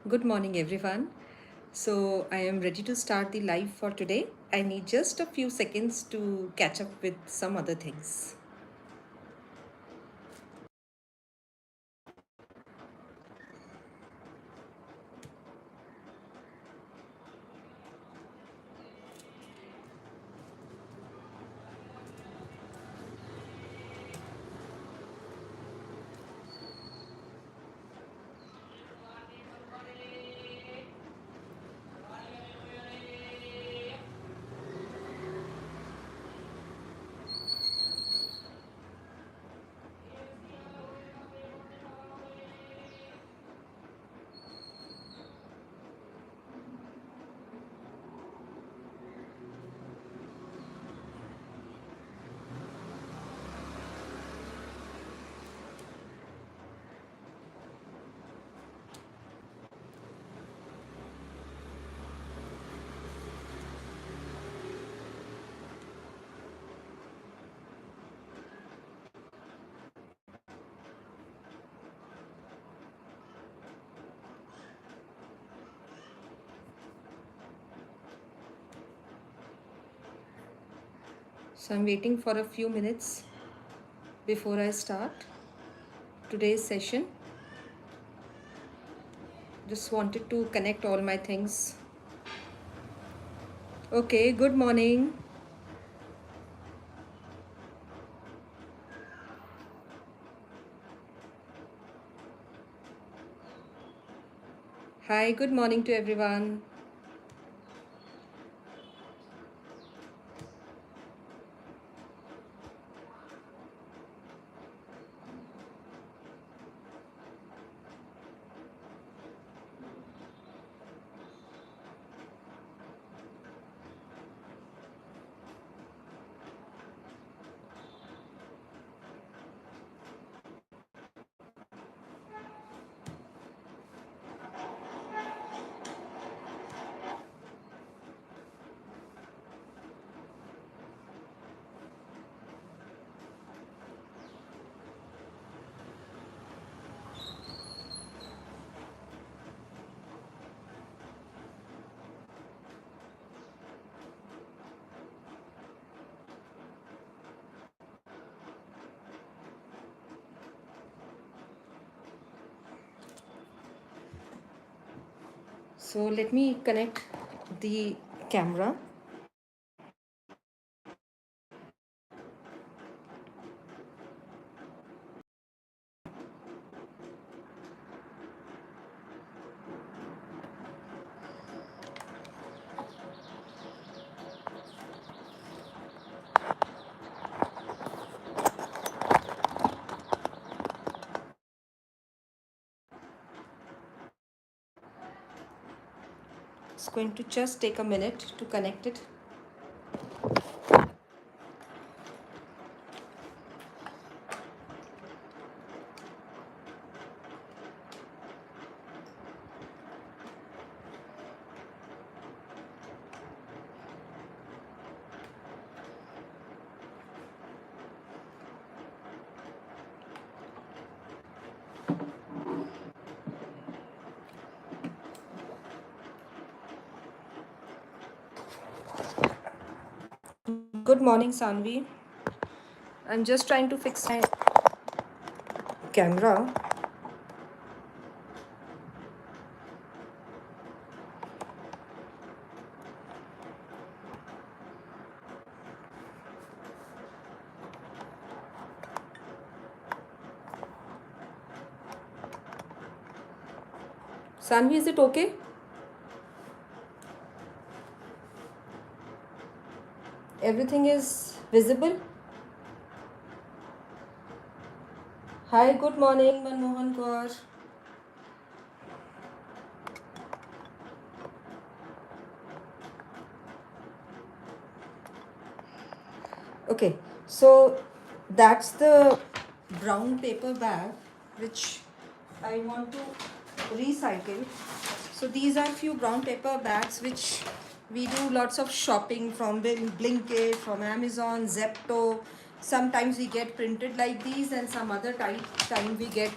Good morning, everyone. So, I am ready to start the live for today. I need just a few seconds to catch up with some other things. So, I'm waiting for a few minutes before I start today's session. Just wanted to connect all my things. Okay, good morning. Hi, good morning to everyone. So, let me connect the camera. It's going to just take a minute to connect it. Good morning, Sanvi. I'm just trying to fix my camera. Sanvi, is it okay? Everything is visible? Hi, good morning, Manmohan Kaur. Okay, so that's the brown paper bag which I want to recycle. So these are few brown paper bags which we do lots of shopping from Blinkit, from Amazon, Zepto. Sometimes we get printed like these, and some other time we get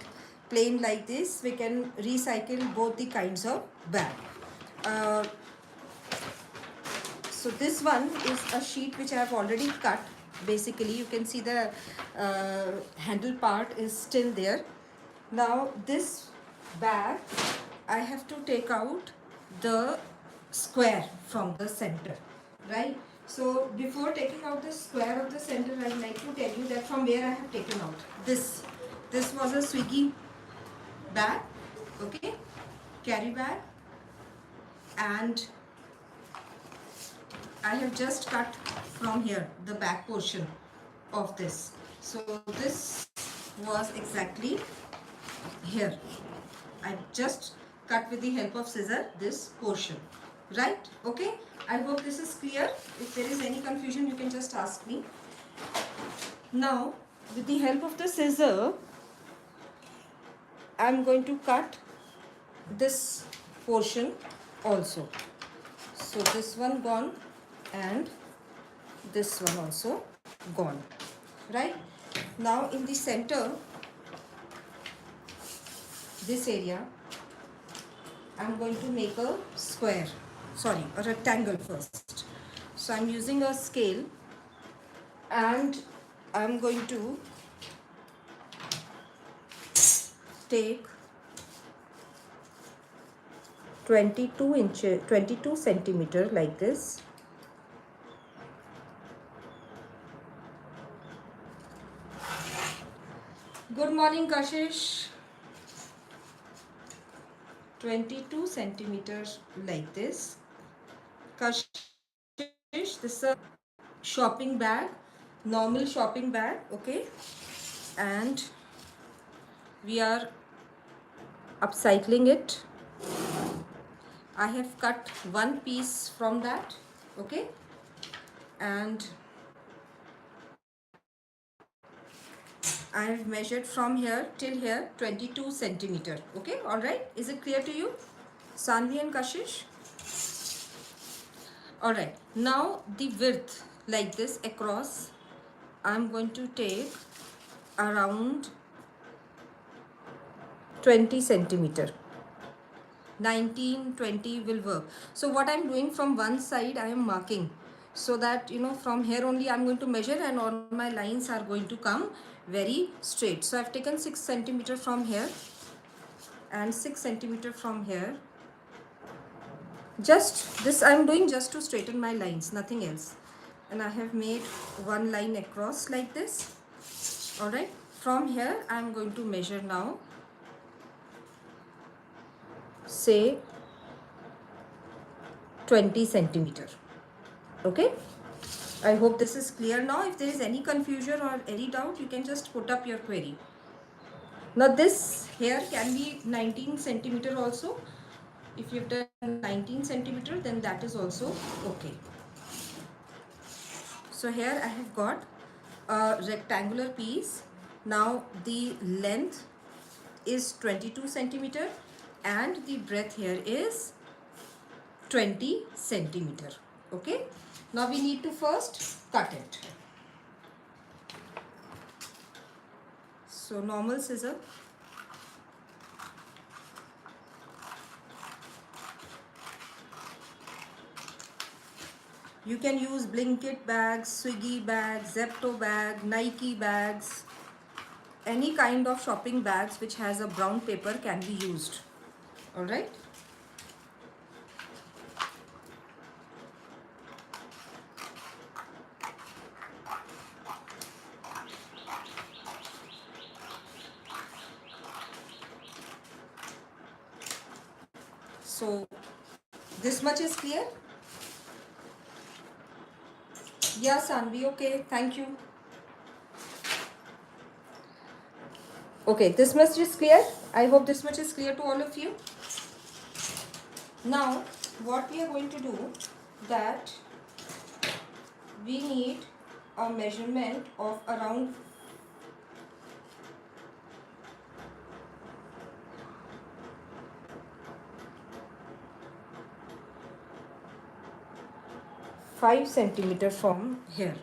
plain like this, we can recycle both the kinds of bag. Uh, so this one is a sheet which I have already cut. Basically, you can see the handle part is still there. Now this bag, I have to take out the square from the center, right? So before taking out the square of the center, I would like to tell you that from where I have taken out this. This was a Swiggy bag, okay, carry bag, and I have just cut from here the back portion of this. So this was exactly here. I just cut with the help of scissor this portion, right? Okay, I hope this is clear. If there is any confusion, you can just ask me. Now with the help of the scissor, I am going to cut this portion also. So this one gone and this one also gone, right? Now in the center, this area, I'm going to make a square, sorry, a rectangle first. So I'm using a scale and I'm going to take 22 centimeter like this. Good morning, Kashish. 22 centimeters like this. Kashish, this is a shopping bag, normal shopping bag, okay? And we are upcycling it. I have cut one piece from that, okay? And I have measured from here till here 22 centimeter, okay? All right, is it clear to you, Sanvi and Kashish? All right, now the width like this across, I'm going to take around 20 centimeter. 19, 20 will work. So what I'm doing, from one side I am marking, so that you know from here only I'm going to measure and all my lines are going to come very straight. So I've taken 6 centimeter from here and 6 centimeter from here. Just this I'm doing just to straighten my lines, nothing else. And I have made one line across like this. All right, from here I'm going to measure now, say 20 centimeter, okay? I hope this is clear now. If there is any confusion or any doubt, you can just put up your query. Now this here can be 19 centimeter also. If you've done 19 centimeter, then that is also okay. So here I have got a rectangular piece. Now the length is 22 centimeter and the breadth here is 20 centimeter, okay? Now we need to first cut it. So normal scissor. You can use Blinkit bags, Swiggy bags, Zepto bag, Nike bags. Any kind of shopping bags which has a brown paper can be used. All right. So this much is clear? Yeah, Sanvi, okay, thank you. Okay, this much is clear. I hope this much is clear to all of you. Now, what we are going to do, that we need a measurement of around 5 centimeter from here,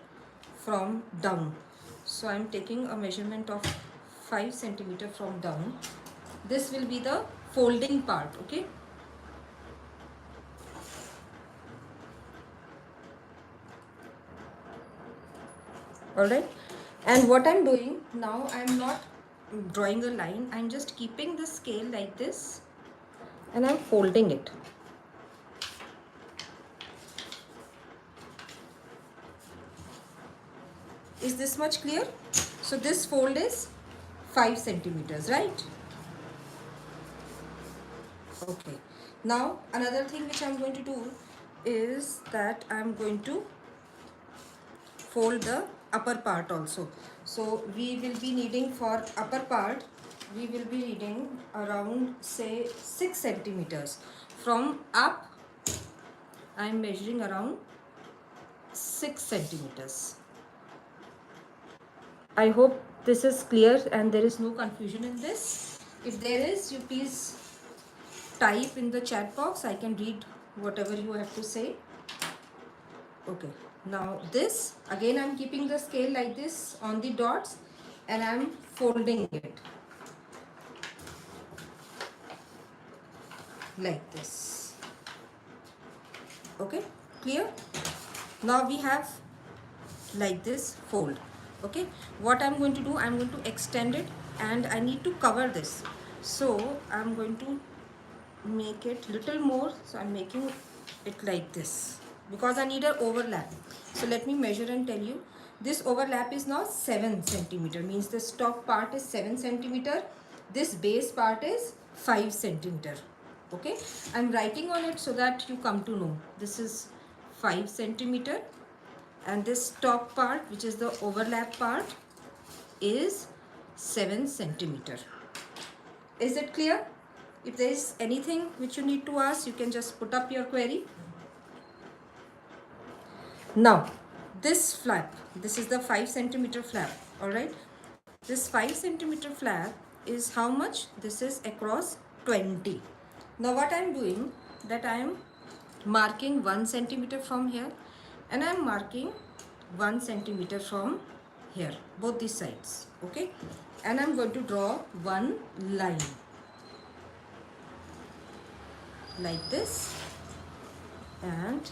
from down. So I am taking a measurement of 5 centimeter from down. this will be the folding part. Okay, all right. And what I'm doing now, I'm not drawing a line, I'm just keeping the scale like this and I'm folding it. Is this much clear? So this fold is 5 centimeters, right? Okay. Now another thing which I'm going to do is that I'm going to fold the upper part also. So we will be needing for upper part, we will be needing around say 6 centimeters. From up, I'm measuring around 6 centimeters. I hope this is clear and there is no confusion in this. If there is, you please type in the chat box. I can read whatever you have to say. Okay, now this again, I'm keeping the scale like this on the dots and I'm folding it like this. Okay, clear? Now we have like this fold. Okay, what I'm going to do, I'm going to extend it and I need to cover this. So I'm going to make it little more. So I'm making it like this because I need an overlap. So let me measure and tell you. This overlap is now 7 centimeter, means this top part is 7 centimeter. This base part is 5 centimeter. Okay, I'm writing on it so that you come to know. This is 5 centimeter and this top part, which is the overlap part, is 7 centimeter. Is it clear? If there is anything which you need to ask, you can just put up your query. Now this flap, this is the 5 centimeter flap. All right, this 5 centimeter flap is how much? This is across 20. Now what I am doing, that I am marking 1 centimeter from here and I am marking 1 centimeter from here, both these sides. Okay, and I'm going to draw one line like this, and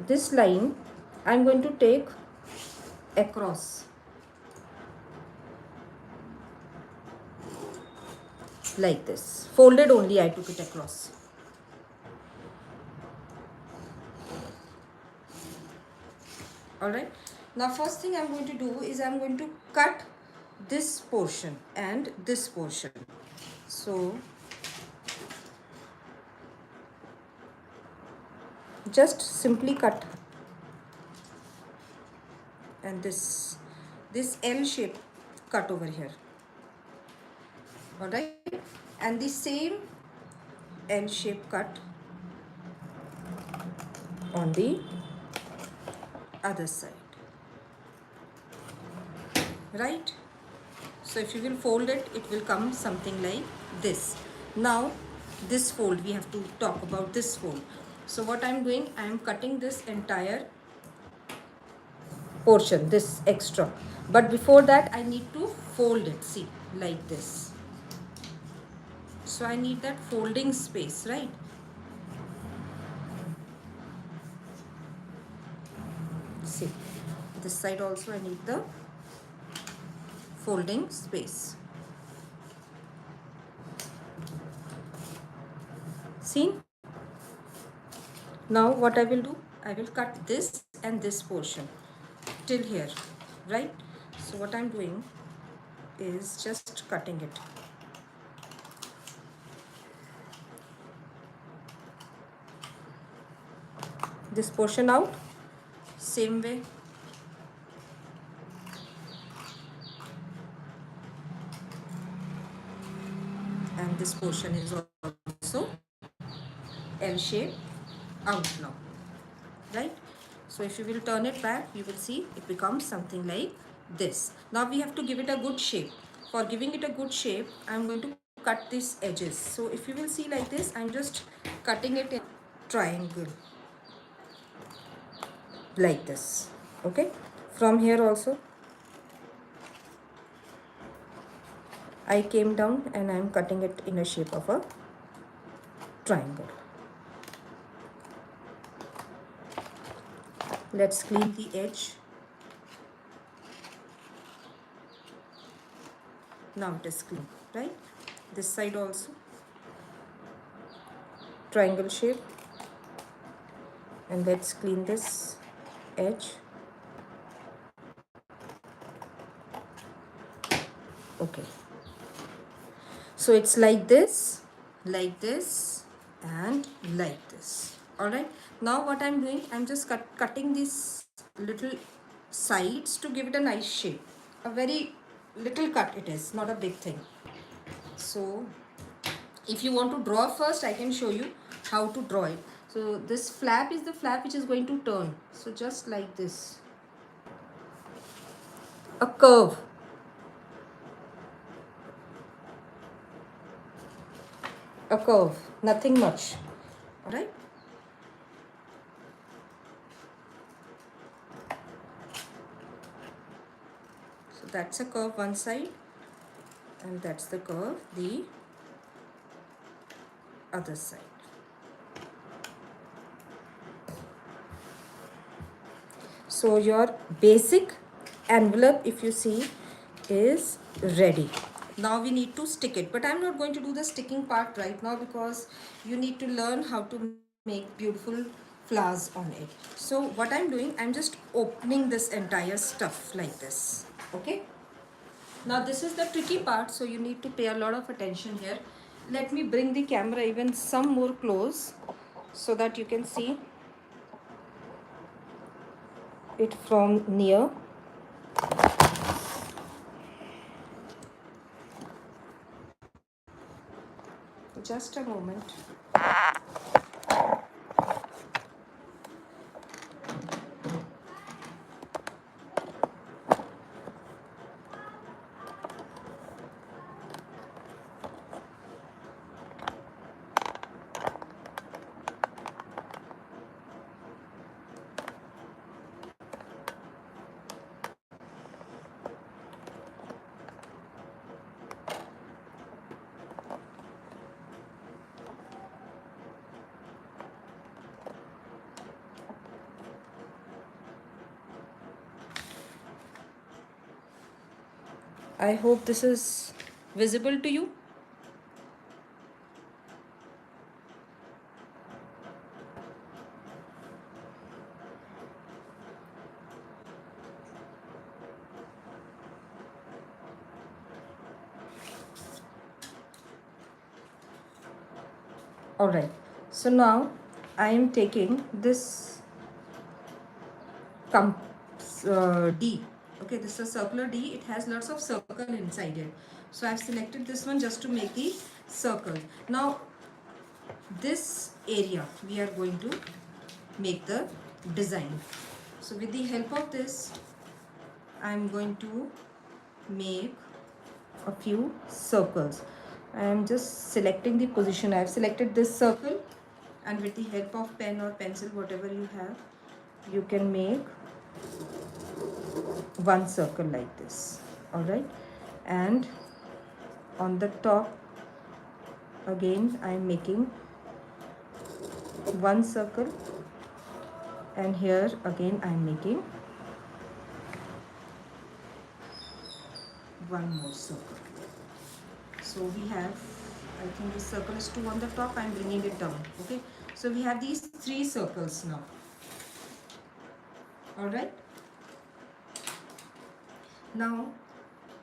this line I'm going to take across like this, folded only I took it across. All right, now first thing I'm going to do is I'm going to cut this portion and this portion. So just simply cut, and this L shape cut over here. All right, and the same L shape cut on the other side, right? So if you will fold it, it will come something like this. Now this fold, we have to talk about this fold. So what I'm doing, I'm cutting this entire portion, this extra, but before that I need to fold it, see, like this. So I need that folding space, right? See, this side also I need the folding space. See, now what I will do, I will cut this and this portion till here, right? So what I'm doing is just cutting it. This portion out, same way. And this portion is also L shape out now, right? So if you will turn it back, you will see it becomes something like this. Now we have to give it a good shape. For giving it a good shape, I'm going to cut these edges. So if you will see like this, I'm just cutting it in triangle like this. Okay, From here also I came down and I am cutting it in a shape of a triangle. Let's clean the edge. Now it is clean, right? This side also triangle shape, and let's clean this edge. Okay, so it's like this, and like this. All right, now what I'm doing, I'm just cutting these little sides to give it a nice shape. A very little cut it is, not a big thing. So if you want to draw first, I can show you how to draw it. So this flap is the flap which is going to turn. So just like this, a curve. A curve, nothing much. All right. So that's a curve one side, and that's the curve the other side. So your basic envelope, if you see, is ready. Now we need to stick it, but I'm not going to do the sticking part right now because you need to learn how to make beautiful flowers on it. So what I'm doing, I'm just opening this entire stuff like this. Okay. Now this is the tricky part, so you need to pay a lot of attention here. Let me bring the camera even some more close so that you can see it from near. Just a moment. I hope this is visible to you. All right. So now I am taking this D. Okay, this is a circular D. It has lots of circle inside it. So I've selected this one just to make the circle. Now this area we are going to make the design. So with the help of this, I'm going to make a few circles. I am just selecting the position. I have selected this circle, and with the help of pen or pencil, whatever you have, you can make one circle like this. All right, and on the top again I am making one circle, and here again I am making one more circle. So we have, I think this circle is 2 on the top. I am bringing it down. Okay, so we have these 3 circles now. All right. Now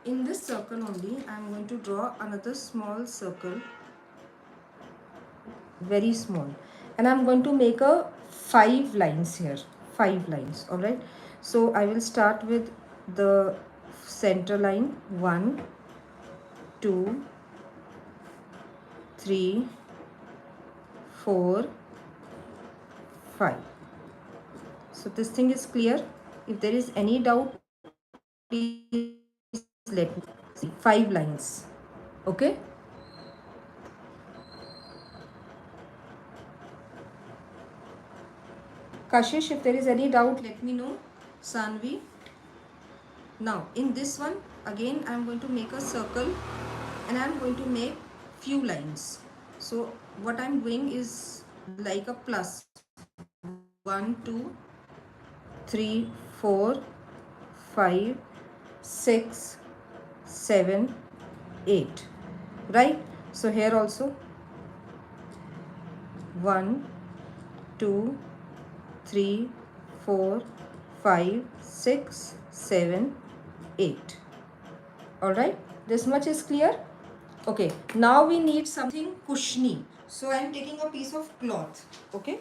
in this circle only I am going to draw another small circle, very small, and I am going to make a 5 lines here, 5 lines. All right, so I will start with the center line. 1 2 3 4 5. So this thing is clear. If there is any doubt, please let me see. 5 lines. Okay. Kashish, if there is any doubt, let me know. Sanvi. Now in this one again I am going to make a circle and I am going to make few lines. So what I am doing is like a plus 1 2 3 4 5 6 7 8, right? So here also 1 2 3 4 5 6 7 8. All right, this much is clear. Okay, now we need something cushiony, so I am taking a piece of cloth. Okay,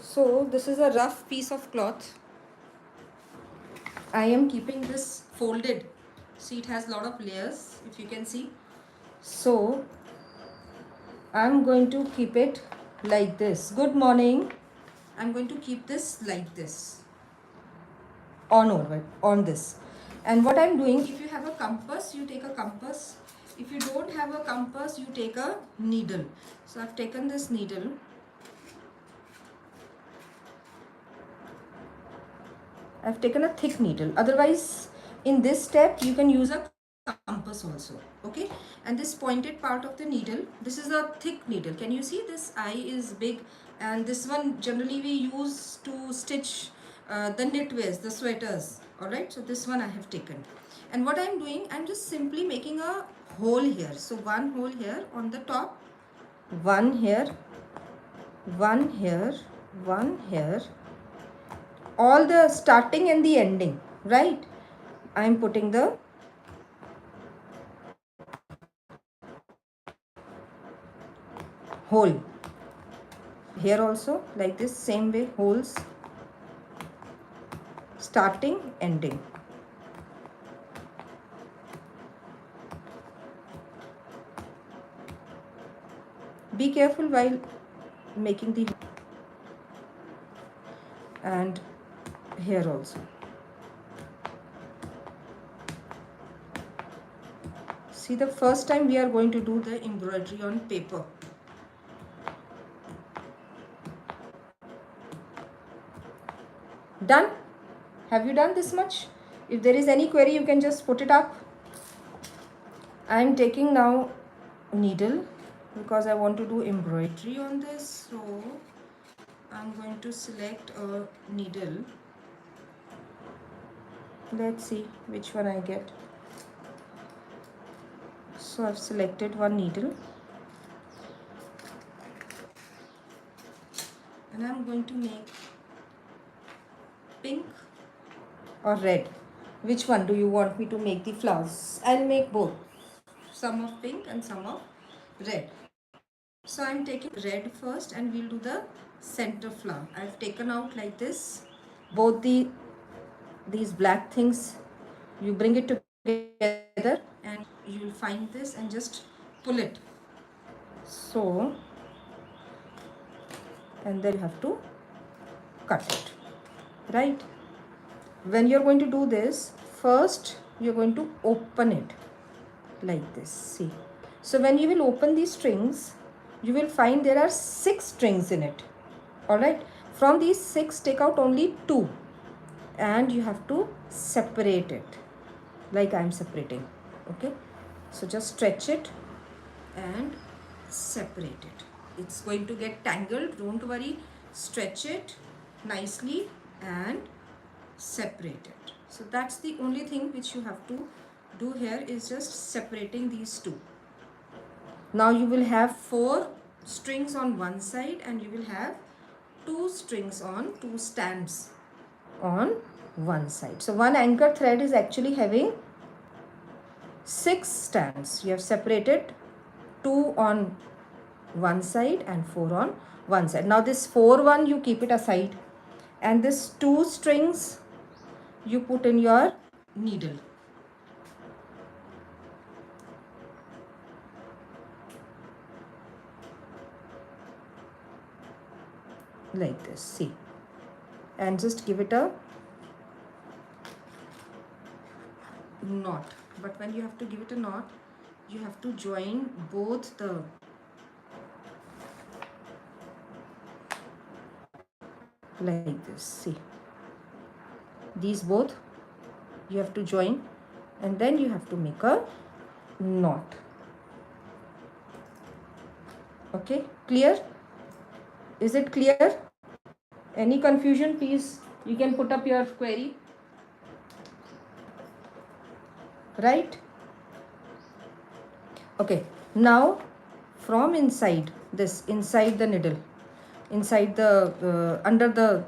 so this is a rough piece of cloth. I am keeping this folded. See, it has a lot of layers, if you can see. So I'm going to keep it like this. Good morning. I'm going to keep this like this on over on this. And what I'm doing, if you have a compass, you take a compass. If you don't have a compass, you take a needle. So I've taken this needle. I've taken a thick needle. Otherwise, in this step, you can use a compass also. Okay, and this pointed part of the needle, this is a thick needle. Can you see this eye is big, and this one generally we use to stitch the knitwears, the sweaters. All right, so this one I have taken, and what I'm doing, I'm just simply making a hole here. So one hole here on the top, one here, one here, one here, all the starting and the ending, right? I'm putting the hole here also, like this, same way, holes, starting, ending. Be careful while making the, and here also. See, the first time we are going to do the embroidery on paper. Done? Have you done this much? If there is any query, you can just put it up. I am taking now needle because I want to do embroidery on this. So I'm going to select a needle. Let's see which one I get. So I've selected one needle and I'm going to make pink or red. Which one do you want me to make the flowers? I'll make both, some of pink and some of red. So I'm taking red first and we'll do the center flower. I've taken out like this both these black things. You bring it together and you'll find this and just pull it. So, and then you have to cut it, right? When you're going to do this, first you're going to open it like this. See, so when you will open these strings, you will find there are 6 strings in it. All right, from these 6, take out only 2 and you have to separate it like I'm separating. Okay, so just stretch it and separate it. It's going to get tangled, don't worry. Stretch it nicely and separate it. So that's the only thing which you have to do here, is just separating these two. Now you will have 4 strings on one side and you will have 2 strings on 2 stands on one side. So one anchor thread is actually having 6 stands. You have separated 2 on one side and 4 on one side. Now this 4 one you keep it aside and this 2 strings you put in your needle. Like this, see, and just give it a knot. But when you have to give it a knot, you have to join both the like this. See, these both you have to join, and then you have to make a knot. Okay, clear? Is it clear? Any confusion, please you can put up your query. Right? Okay, now from inside this, inside the needle, inside the under the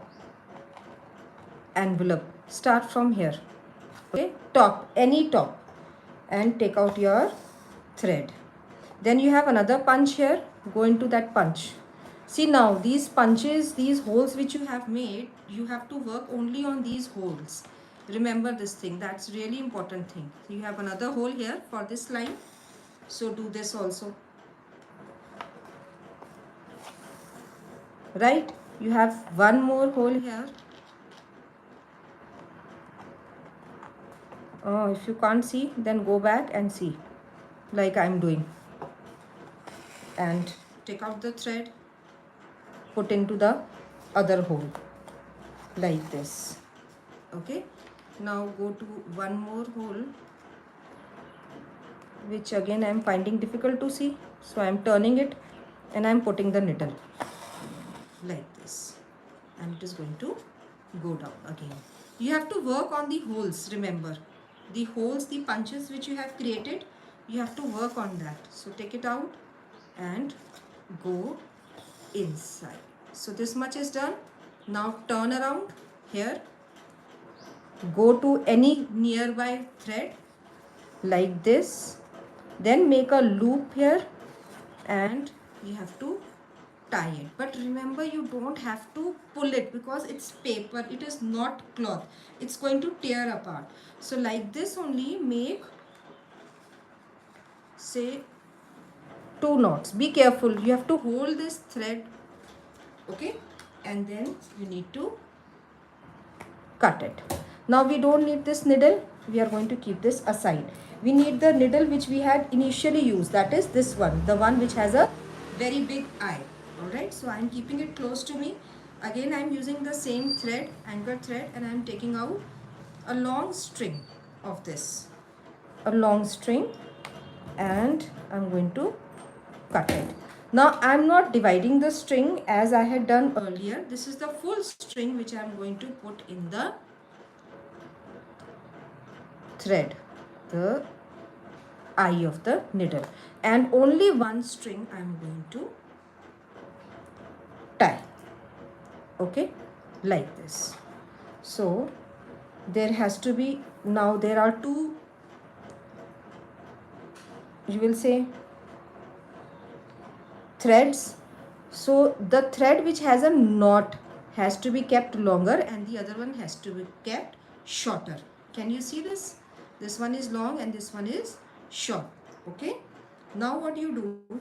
envelope, start from here. Okay, top, any top, and take out your thread. Then you have another punch here, go into that punch. See, now these punches, these holes which you have made, you have to work only on these holes. Remember this thing, that's really important thing. So you have another hole here for this line, so do this also. Right, you have one more hole here. If you can't see, then go back and see like I'm doing, and take out the thread, put into the other hole like this. Okay, now go to one more hole, which again I'm finding difficult to see, so I'm turning it and I'm putting the needle like this, and it is going to go down again. You have to work on the holes. Remember, the holes, the punches which you have created, you have to work on that. So take it out and go inside. So this much is done. Now turn around here, go to any nearby thread like this, then make a loop here, and you have to tie it. But remember, you don't have to pull it because it's paper, it is not cloth, it's going to tear apart. So like this only, make say 2 knots. Be careful, you have to hold this thread, okay, and then you need to cut it. Now we don't need this needle, we are going to keep this aside. We need the needle which we had initially used, that is this one, the one which has a very big eye. Alright, so I am keeping it close to me. Again I am using the same thread, anchor thread, and I am taking out a long string of this, a long string, and I am going to cut it. Now I am not dividing the string as I had done earlier. This is the full string which I am going to put in the thread, the eye of the needle, and only one string I am going to tie. Okay, like this. So there has to be, now there are two, you will say, threads. So the thread which has a knot has to be kept longer and the other one has to be kept shorter. Can you see this? This one is long and this one is short. Okay, now what you do,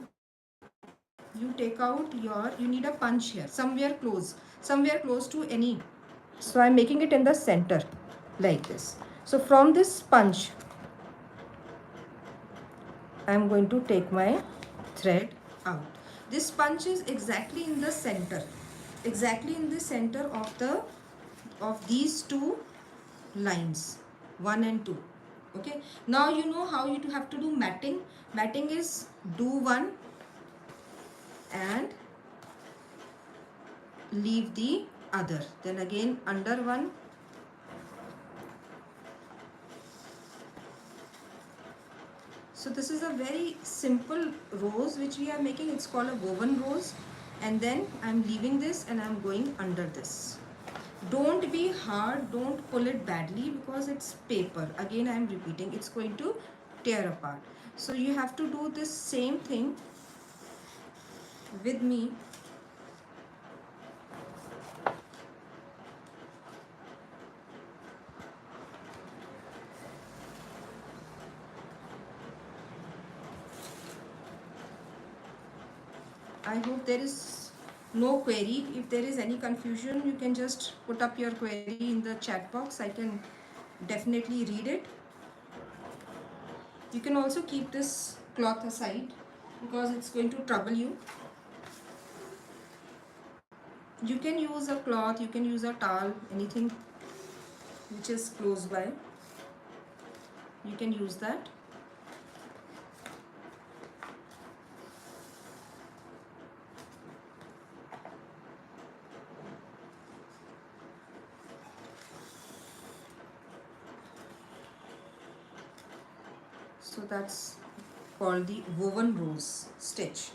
you take out your, you need a punch here, somewhere close to any. So I'm making it in the center like this. So from this punch, I'm going to take my thread out. This punch is exactly in the center, exactly in the center of the, of these two lines, 1 and 2. Okay, now you know how you have to do matting. Matting is do one and leave the other, then again under one, so this is a very simple rose which we are making. It's called a woven rose, and then I'm leaving this and I'm going under this. Don't be hard, don't pull it badly because it's paper. Again I'm repeating, it's going to tear apart. So you have to do this same thing with me. I hope there is no query. If there is any confusion, you can just put up your query in the chat box. I can definitely read it. You can also keep this cloth aside because it's going to trouble you. You can use a cloth, you can use a towel, anything which is close by, you can use that. So that's called the woven rose stitch.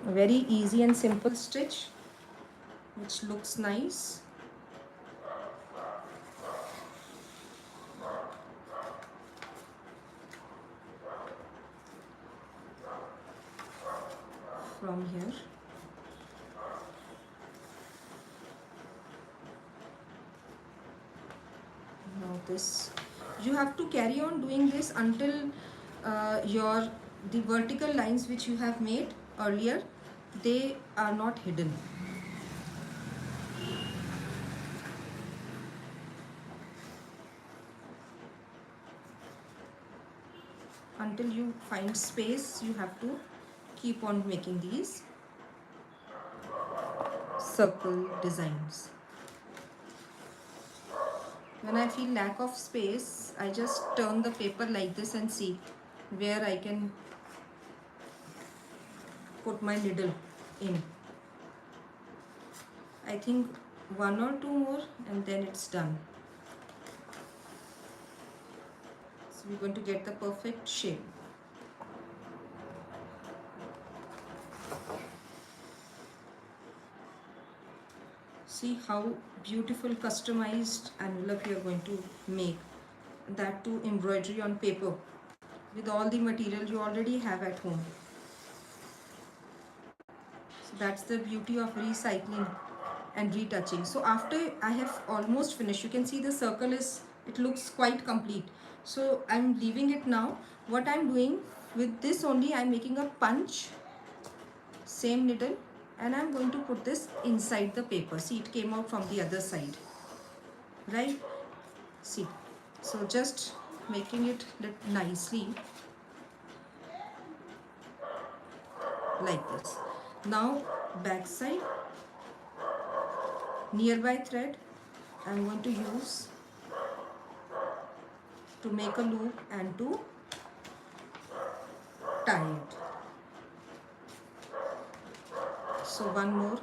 A very easy and simple stitch which looks nice. From here, now this, you have to carry on doing this until the vertical lines which you have made earlier, they are not hidden. Until you find space, you have to keep on making these circle designs. When I feel lack of space, I just turn the paper like this and see where I can put my needle in. I think 1 or 2 more and then it's done. So we're going to get the perfect shape. See how beautiful customized envelope you are going to make, that too embroidery on paper with all the material you already have at home. So that's the beauty of recycling and retouching. So after I have almost finished, you can see the circle is, it looks quite complete. So I'm leaving it now. What I'm doing with this only, I'm making a punch, same needle, and I'm going to put this inside the paper. See, it came out from the other side, right? See, so just making it nicely like this. Now back side, nearby thread I'm going to use to make a loop and to tie it. So one more.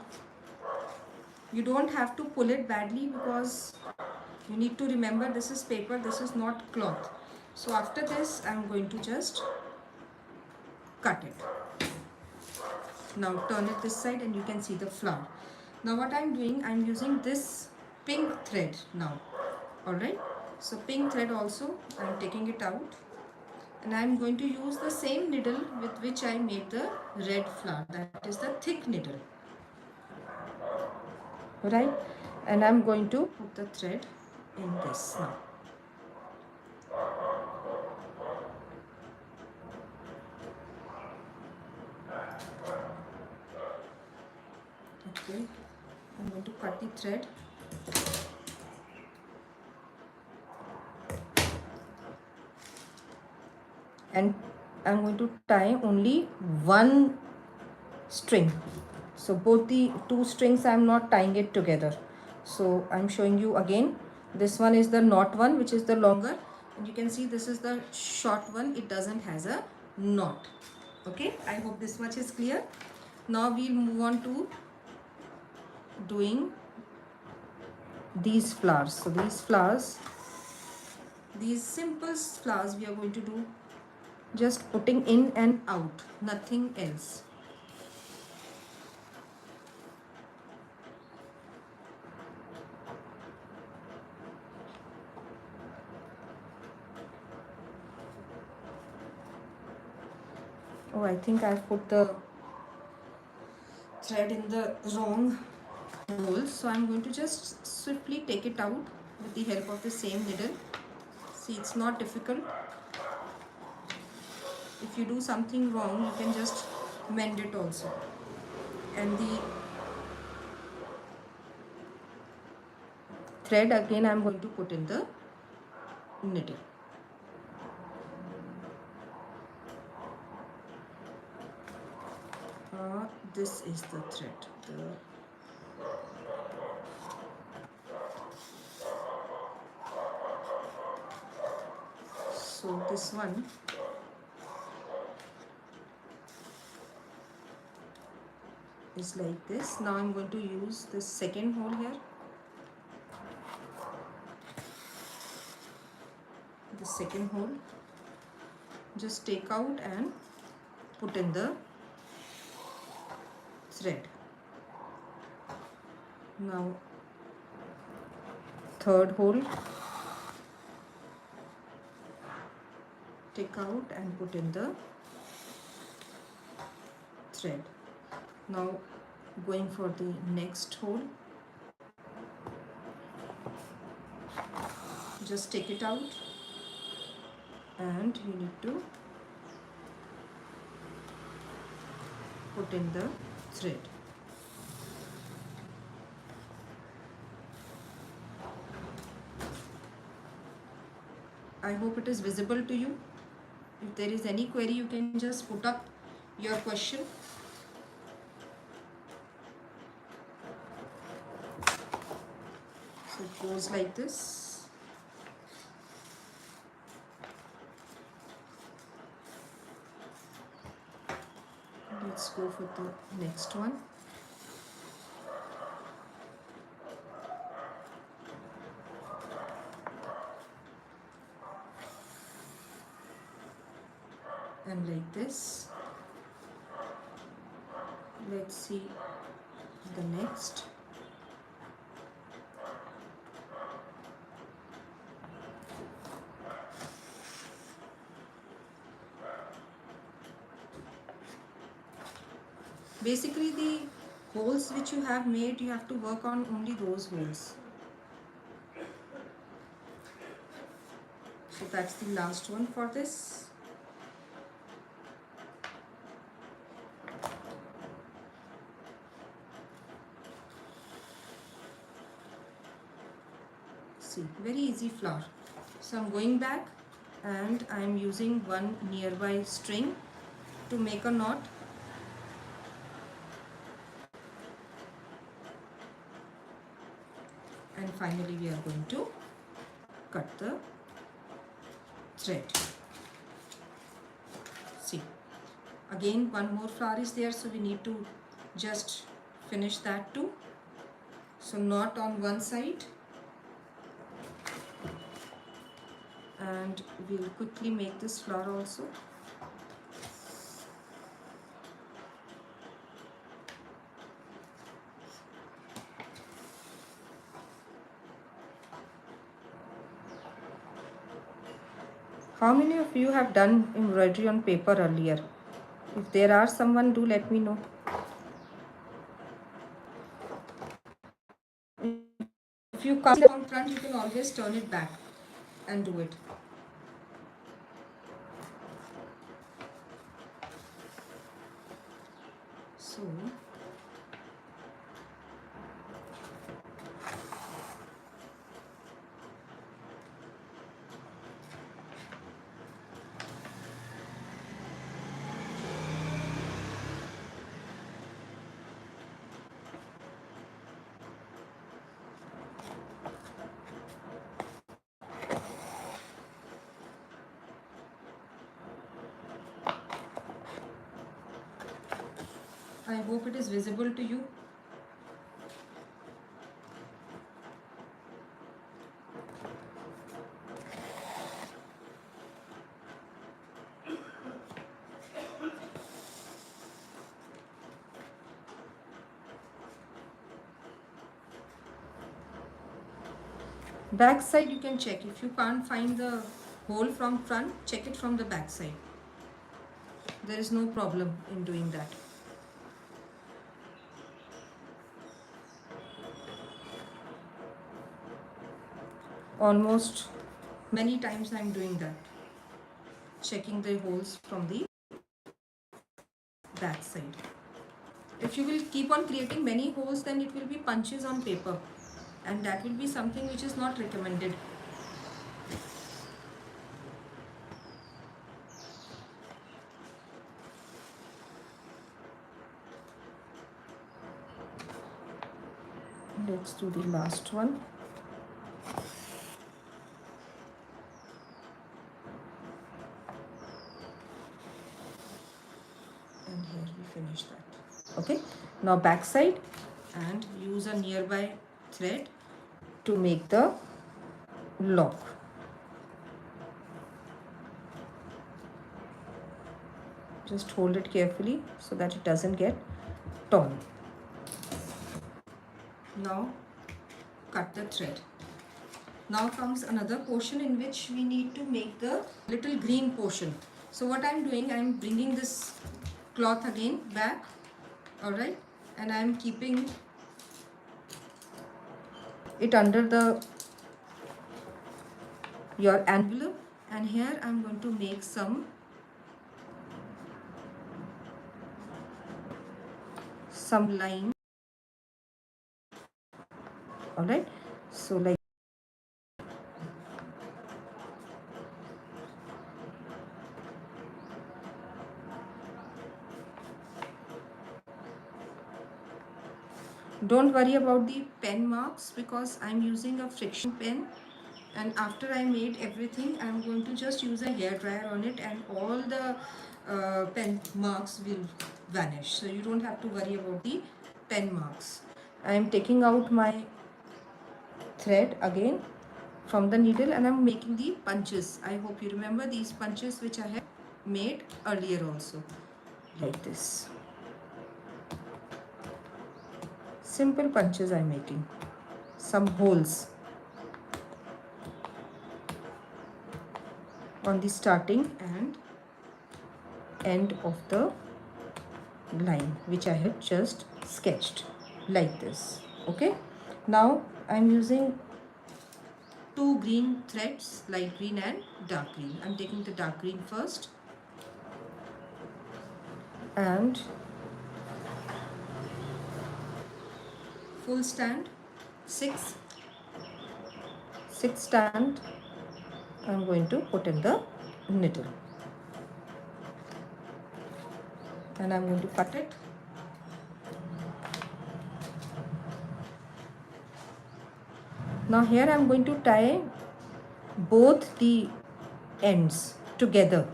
You don't have to pull it badly because you need to remember this is paper, this is not cloth. So after this I'm going to just cut it. Now turn it this side and you can see the flower. Now what I'm doing, I'm using this pink thread now. Alright, so pink thread also I'm taking it out and I'm going to use the same needle with which I made the red flower, that is the thick needle. Right, and I'm going to put the thread in this now. Okay, I'm going to cut the thread. And I'm going to tie only one string. So both the two strings I'm not tying it together. So I'm showing you again. This one is the knot one, which is the longer, and you can see this is the short one. It doesn't has a knot. Okay, I hope this much is clear. Now we'll move on to doing these flowers. So these flowers, these simple flowers we are going to do just putting in and out, nothing else. Oh, I think I've put the thread in the wrong hole, so I'm going to just swiftly take it out with the help of the same needle. See, it's not difficult. If you do something wrong, you can just mend it also. And the thread again I'm going to put in the needle. This is the thread. So this one is like this. Now I'm going to use the second hole here. The second hole, just take out and put in the thread. Now third hole, take out and put in the thread. Now going for the next hole, just take it out and you need to put in the thread. I hope it is visible to you. If there is any query, you can just put up your question. So it goes like this. Let's go for the next one. And like this. Let's see the next. Basically, the holes which you have made, you have to work on only those holes. So that's the last one for this. See, very easy flower. So I'm going back and I'm using one nearby string to make a knot. And finally we are going to cut the thread. See, again one more flower is there, so we need to just finish that too. So knot on one side, and we'll quickly make this flower also. How many of you have done embroidery on paper earlier? If there are someone, do let me know. If you come from front, you can always turn it back and do it. So I hope it is visible to you. Back side you can check. If you can't find the hole from front, check it from the back side. There is no problem in doing that. Almost many times I am doing that, checking the holes from the back side. If you will keep on creating many holes, then it will be punches on paper, and that will be something which is not recommended. let's do the last one. And here we finish that. Okay, now back side, and use a nearby thread to make the lock. Just hold it carefully so that it doesn't get torn. Now cut the thread. Now comes another portion in which we need to make the little green portion. So what I'm doing, I'm bringing this cloth again back, alright, and I'm keeping it under the your envelope, and here I'm going to make some line. Alright, so like don't worry about the pen marks because I'm using a friction pen, and after I made everything I'm going to just use a hair dryer on it, and all the pen marks will vanish, so you don't have to worry about the pen marks. I'm taking out my thread again from the needle and I'm making the punches. I hope you remember these punches which I had made earlier also, like this. Simple punches I'm making, some holes on the starting and end of the line which I had just sketched, like this. Okay, now I'm using two green threads, light green and dark green. I'm taking the dark green first, and full stand, six stand I'm going to put in the needle, and I'm going to cut it. Now here I'm going to tie both the ends together.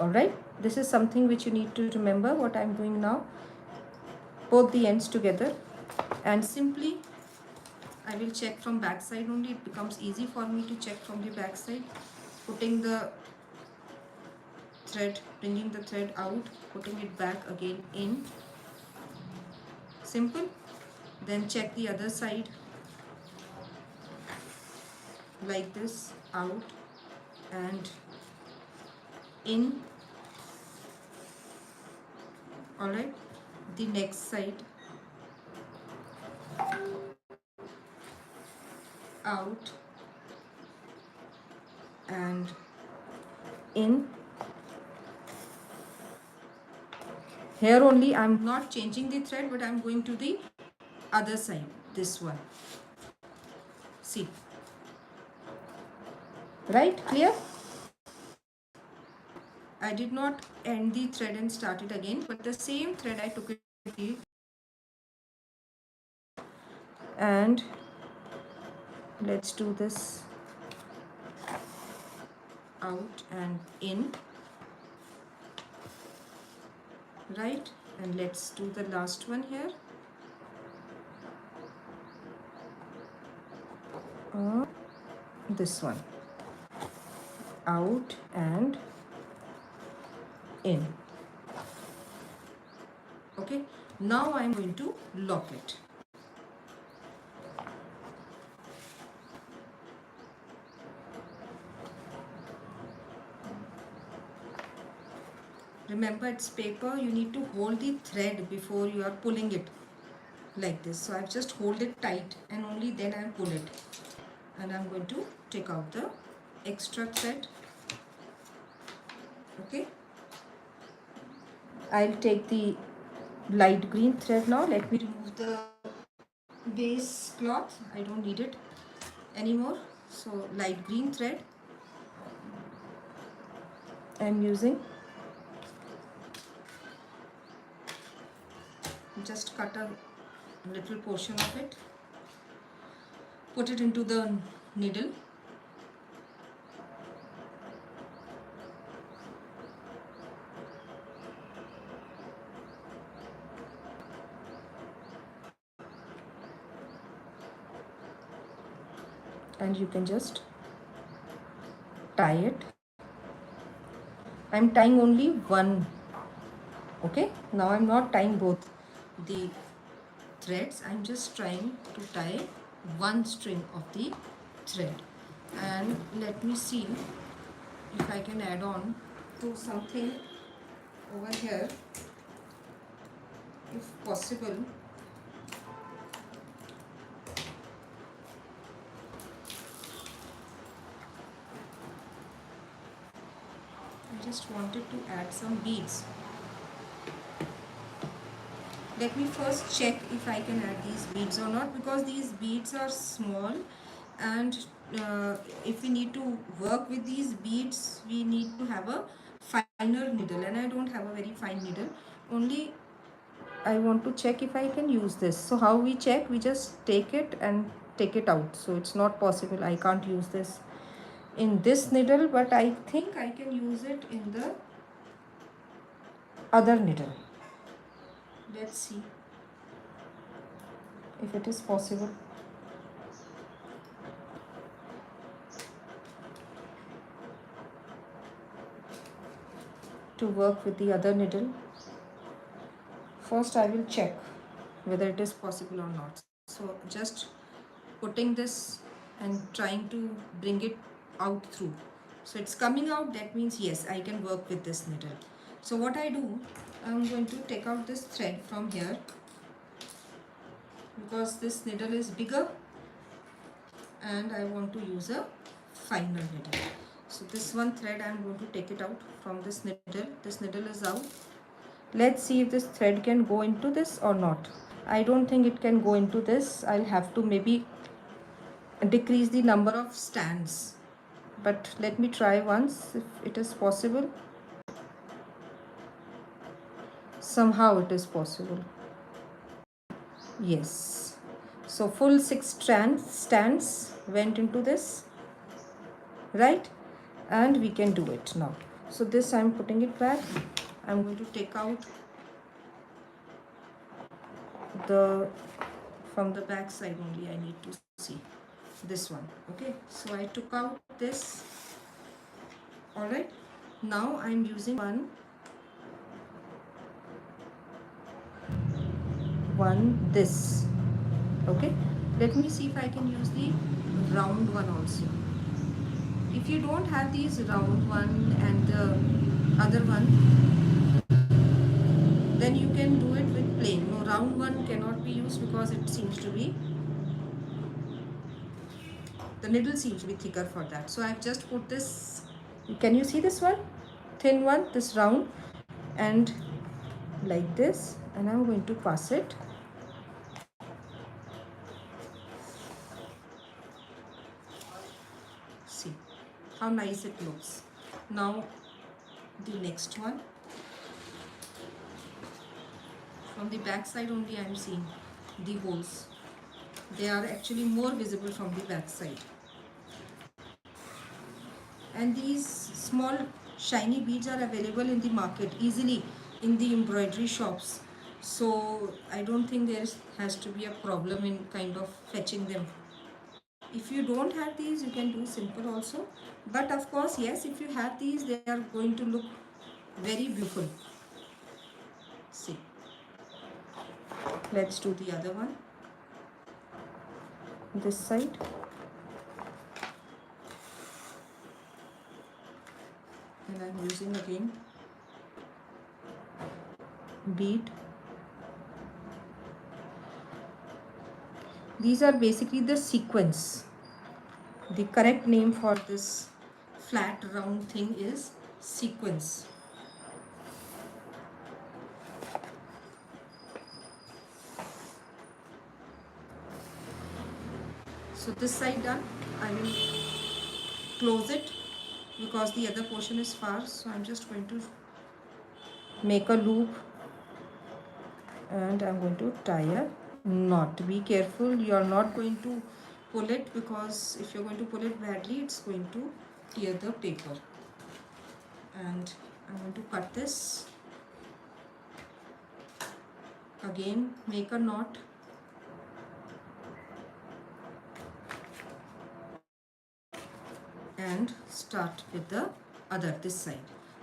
Alright, this is something which you need to remember what I'm doing now. Both the ends together, and simply I will check from back side only. It becomes easy for me to check from the back side. Putting the thread, bringing the thread out, putting it back again in. Simple. Then check the other side, like this, out and in. Alright, the next side, out and in. Here only I'm not changing the thread, but I'm going to the other side, this one. See, right? Clear? I did not end the thread and start it again, but the same thread I took it, and let's do this, out and in, right? And let's do the last one here. This one, out and in. Okay, now I'm going to lock it. Remember, it's paper, you need to hold the thread before you are pulling it, like this. So I've just hold it tight and only then I'll pull it. And I'm going to take out the extra thread. Okay, I'll take the light green thread now. Let me remove the base cloth. I don't need it anymore. So light green thread I'm using. Just cut a little portion of it, put it into the needle, and you can just tie it. I'm tying only one. Okay, now I'm not tying both the threads. I'm just trying to tie one string of the thread. And let me see if I can add on to something over here, if possible. I just wanted to add some beads. Let me first check if I can add these beads or not, because these beads are small, and if we need to work with these beads, we need to have a finer needle, and I don't have a very fine needle. Only I want to check if I can use this. So how we check? We just take it and take it out. So it's not possible. I can't use this in this needle, but I think I can use it in the other needle. Let's see if it is possible. To work with the other needle. First I will check whether it is possible or not. So just putting this and trying to bring it out through. So it's coming out, that means yes, I can work with this needle. So what I do, I'm going to take out this thread from here, because this needle is bigger and I want to use a finer needle. So this one thread, I'm going to take it out from this needle. This needle is out. Let's see if this thread can go into this or not. I don't think it can go into this. I'll have to maybe decrease the number of stands. But let me try once if it is possible. Somehow it is possible. Yes. So full 6 stands went into this, right? And we can do it now. So this I'm putting it back. I'm going to take out the from the back side only. I need to see this one. Okay, so I took out this. All right, now I'm using one this. Okay, let me see if I can use the round one also. If you don't have these round one and the other one, then you can do it with plain. No, round one cannot be used because it seems to be, the needle seems to be thicker for that. So I've just put this, can you see this one? Thin one, this round, and like this, and I'm going to pass it. See how nice it looks. Now the next one, from the back side only I'm seeing the holes. They are actually more visible from the back side. And these small shiny beads are available in the market easily in the embroidery shops. So I don't think there has to be a problem in kind of fetching them. If you don't have these, you can do simple also. But of course, yes, if you have these, they are going to look very beautiful. See. Let's do the other one. This side. And I'm using again bead. These are basically the sequins. The correct name for this flat round thing is sequins. So this side done, I will close it because the other portion is far. So I'm just going to make a loop and I'm going to tie a not. Be careful, you are not going to pull it, because if you're going to pull it badly, it's going to tear the paper. And I'm going to cut this. Again, make a knot. And start with the other, this side.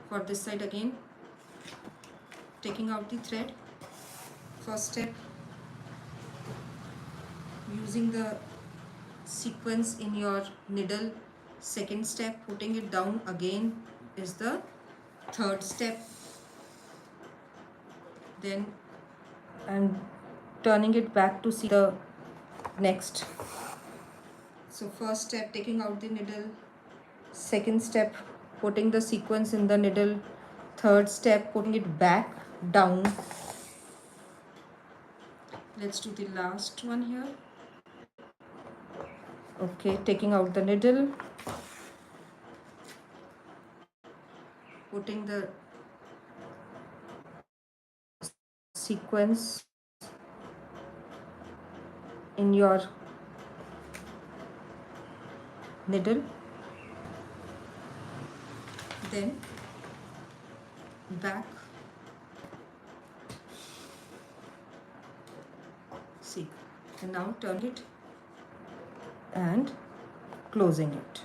For this side again, taking out the thread. First step, using the sequence in your needle. Second step, putting it down again is the third step. Then I'm turning it back to see the next. So first step, taking out the needle. Second step, putting the sequence in the needle. Third step, putting it back down. Let's do the last one here. Okay, taking out the needle, putting the sequence in your needle, then back. See, and now turn it and closing it.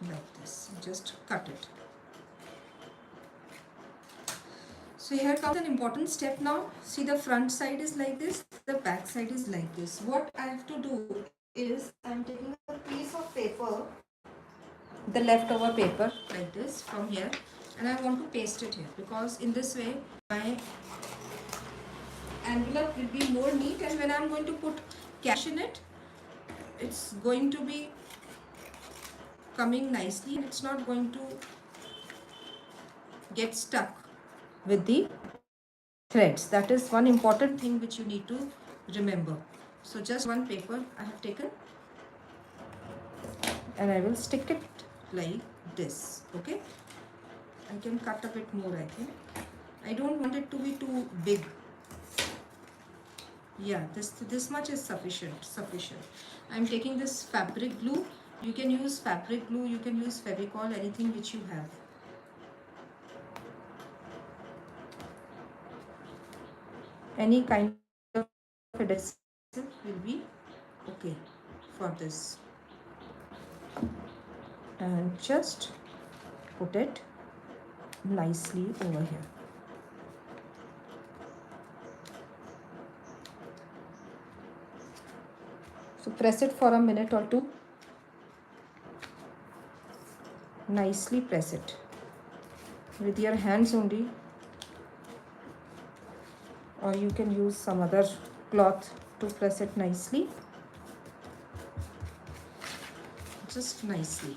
Like this, just cut it. So here comes an important step now. See, the front side is like this, the back side is like this. What I have to do is, I'm taking a piece of paper, the leftover paper like this from here, and I want to paste it here, because in this way my envelope will be more neat, and when I'm going to put cash in it, it's going to be coming nicely and it's not going to get stuck with the threads. That is one important thing which you need to remember. So just one paper I have taken, and I will stick it like this. Okay, I can cut a bit more, I think. I don't want it to be too big. Yeah, this much is sufficient. I'm taking this fabric glue. You can use fabric glue, you can use Fevicol, anything which you have. Any kind of adhesive will be okay for this. And just put it nicely over here. So press it for a minute or two. Nicely press it with your hands only, or you can use some other cloth to press it nicely. Just nicely.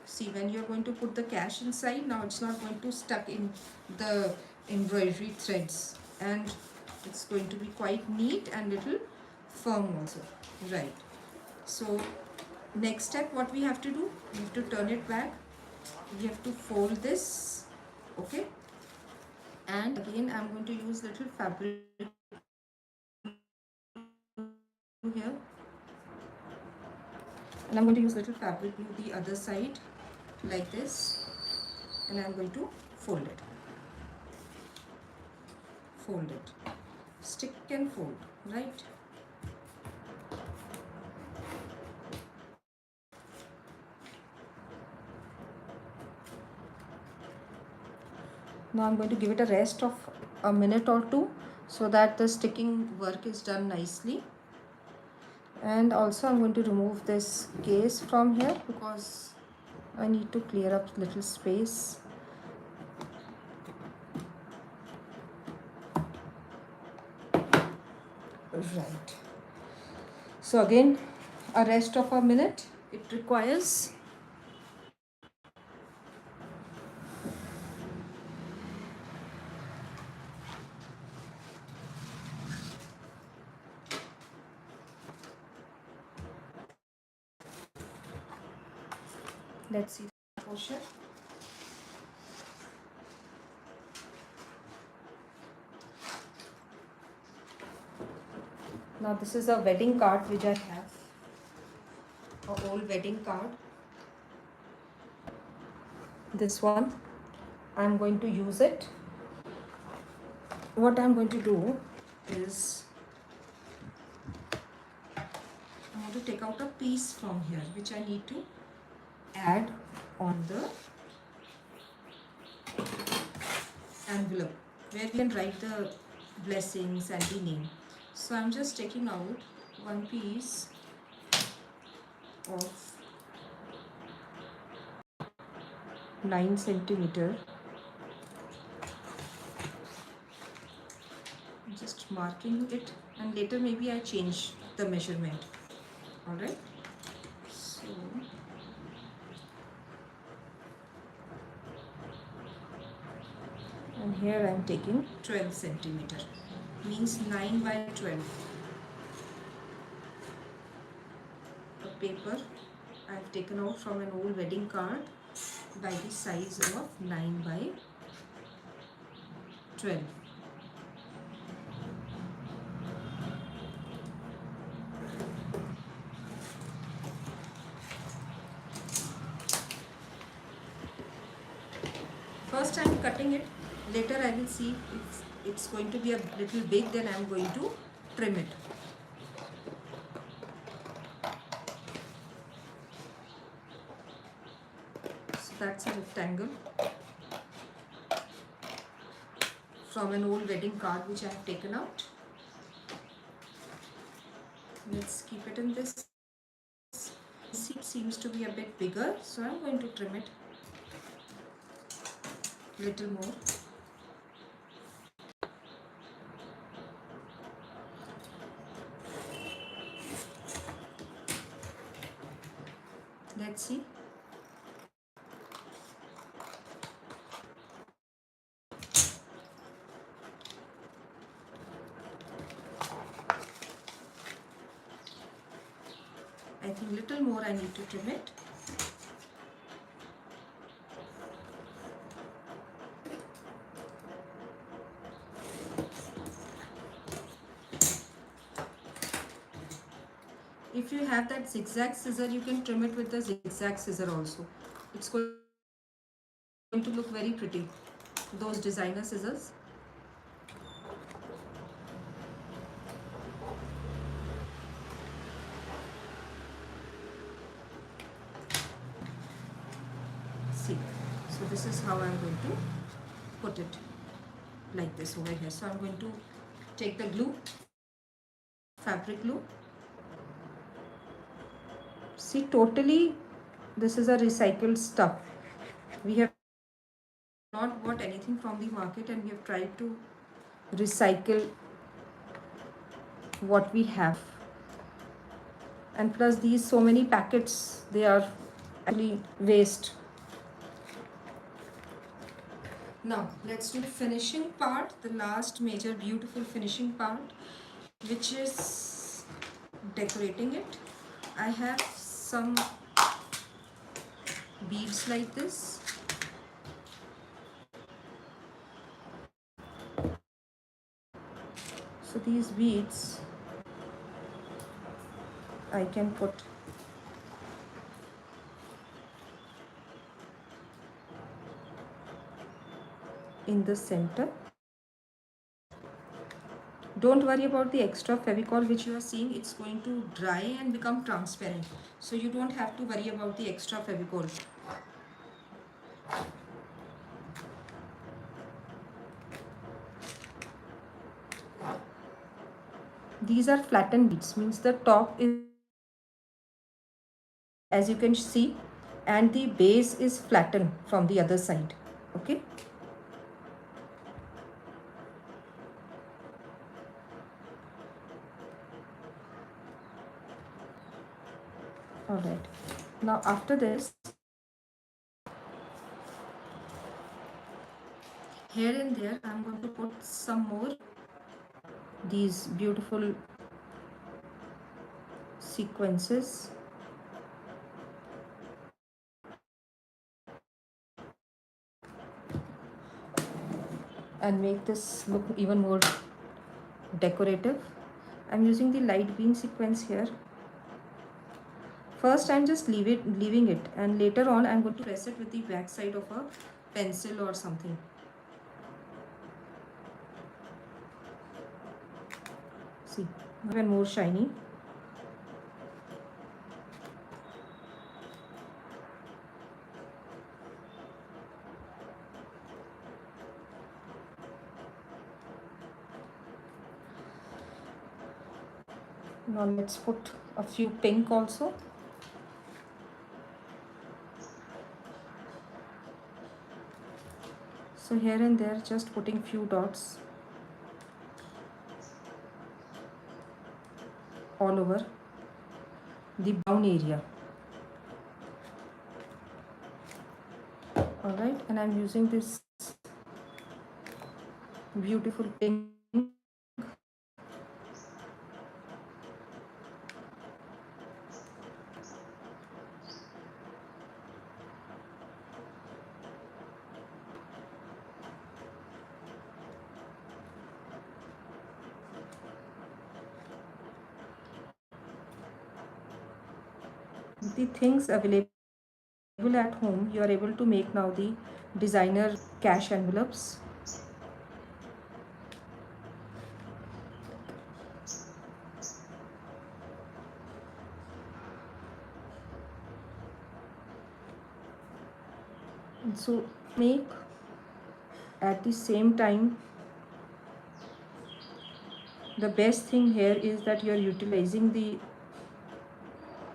See, when you're going to put the cash inside, now it's not going to stuck in the embroidery threads, and it's going to be quite neat and little firm also. Right. So next step, what we have to do, we have to turn it back. We have to fold this. Okay, and again I'm going to use little fabric here, and I'm going to use little fabric glue the other side like this, and I'm going to fold it, stick and fold, right? Now I'm going to give it a rest of a minute or two, so that the sticking work is done nicely. And also I'm going to remove this case from here, because I need to clear up little space. Right. So again, a rest of a minute it requires. Let's see the portion. Now this is a wedding card which I have, a old wedding card. This one, I'm going to use it. What I'm going to do is, I want to take out a piece from here which I need to add on the envelope where we can write the blessings and the name. So I'm just taking out one piece of 9 centimeter. I'm just marking it, and later maybe I change the measurement. Alright, so and here I am taking 12 centimeter, means 9 by 12. The paper I have taken out from an old wedding card by the size of 9 by 12. First I am cutting it, later I will see if it's going to be a little big, then I am going to trim it. So that's a rectangle from an old wedding card which I have taken out. Let's keep it in this. See, it seems to be a bit bigger, so I'm going to trim it little more. Let's see. I think little more I need to trim it. If you have that zigzag scissor, you can trim it with the zigzag scissor also. It's going to look very pretty, those designer scissors. See, so this is how I'm going to put it, like this over here. So I'm going to take the glue, fabric glue. See, totally this is a recycled stuff. We have not bought anything from the market, and we have tried to recycle what we have. And plus these so many packets, they are actually waste. Now let's do the finishing part, the last major beautiful finishing part, which is decorating it. I have some beads like this. So these beads I can put in the center. Don't worry about the extra Fevicol which you are seeing. It's going to dry and become transparent. So you don't have to worry about the extra Fevicol. These are flattened beads, means the top is, as you can see, and the base is flattened from the other side. Okay. Alright. Now after this, here and there I'm going to put some more these beautiful sequences. and make this look even more decorative. I'm using the light green sequence here. First I'm just leaving it, and later on I'm going to press it with the back side of a pencil or something. See, even more shiny. Now let's put a few pink also. So here and there, just putting few dots all over the brown area. Alright, and I'm using this beautiful pink. The things available at home, you are able to make now the designer cash envelopes. And so make at the same time, the best thing here is that you are utilizing the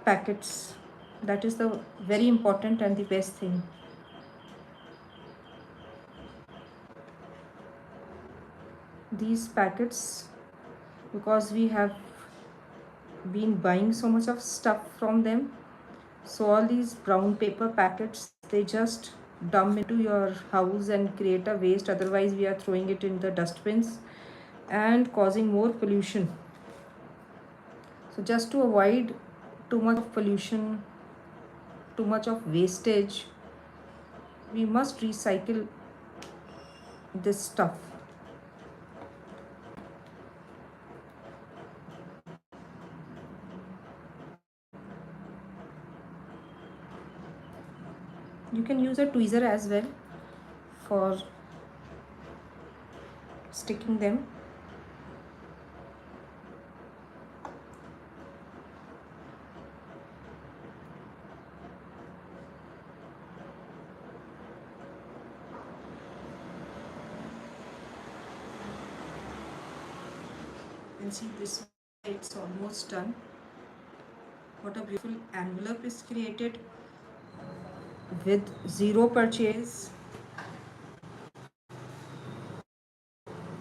packets. That is the very important and the best thing. These packets, because we have been buying so much of stuff from them, so all these brown paper packets, they just dump into your house and create a waste. Otherwise we are throwing it in the dustbins and causing more pollution. So just to avoid too much of pollution, too much of wastage, we must recycle this stuff. You can use a tweezer as well for sticking them. You can see this, it's almost done. What a beautiful envelope is created with zero purchase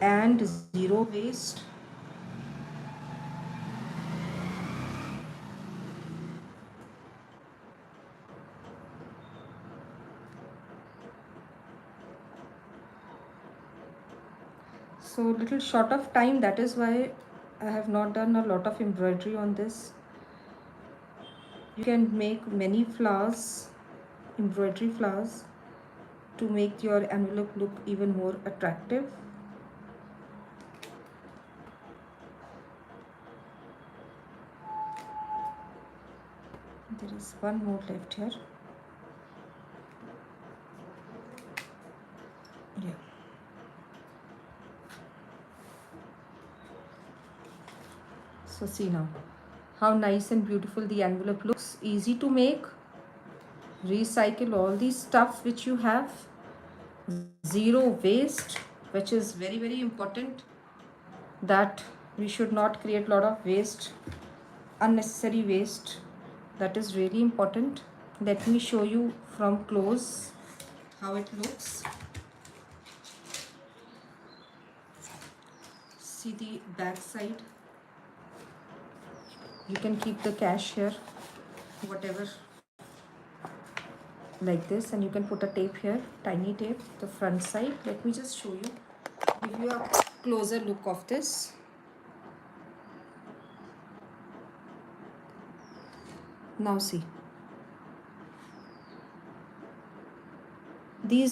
and zero waste. So little short of time, that is why I have not done a lot of embroidery on this. You can make many flowers, embroidery flowers, to make your envelope look even more attractive. There is one more left here. Yeah. So see now how nice and beautiful the envelope looks. Easy to make. Recycle all the stuff which you have. Zero waste, which is very, very important, that we should not create a lot of waste, unnecessary waste. That is really important. Let me show you from close how it looks. See the back side. You can keep the cash here, whatever, like this, and you can put a tape here, tiny tape. The front side, let me just show you, give you a closer look of this. Now see,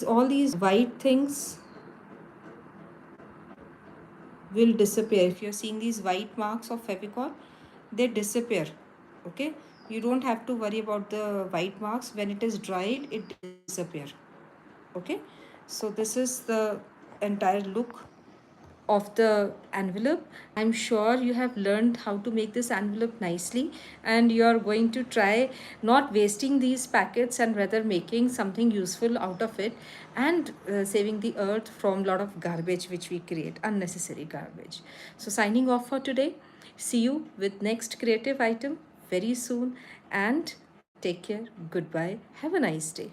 all these white things will disappear. If you're seeing these white marks of Fevicol, they disappear. Okay, you don't have to worry about the white marks. When it is dried, it disappear. Okay, so this is the entire look of the envelope. I'm sure you have learned how to make this envelope nicely, and you are going to try not wasting these packets and rather making something useful out of it, and saving the earth from a lot of garbage which we create, unnecessary garbage. So signing off for today. See you with next creative item very soon, and take care. Goodbye. Have a nice day.